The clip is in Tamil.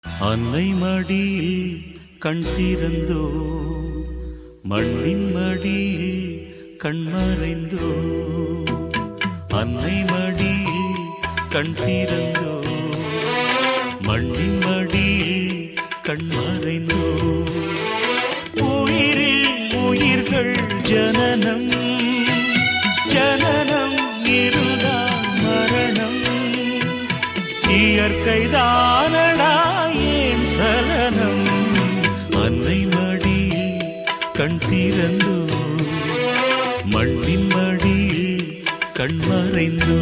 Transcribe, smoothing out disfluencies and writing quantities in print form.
அன்னை மடியில் கண் திறந்தோ, மண்ணின் மடியில் கண் மறைந்தோ. அன்னை மடியில் கண் திறந்தோ, மண்ணின் மடியில் கண் மறைந்தோ. உயிரில் உயிர்கள் ஜனனம், ஜனனம் இருந்தால் மரணம். இயற்கைதானடா ஏன் சலனம். அன்னை மடியில் கண் திறந்தோ, மண்ணின் மடியில் கண் மறைந்தோ.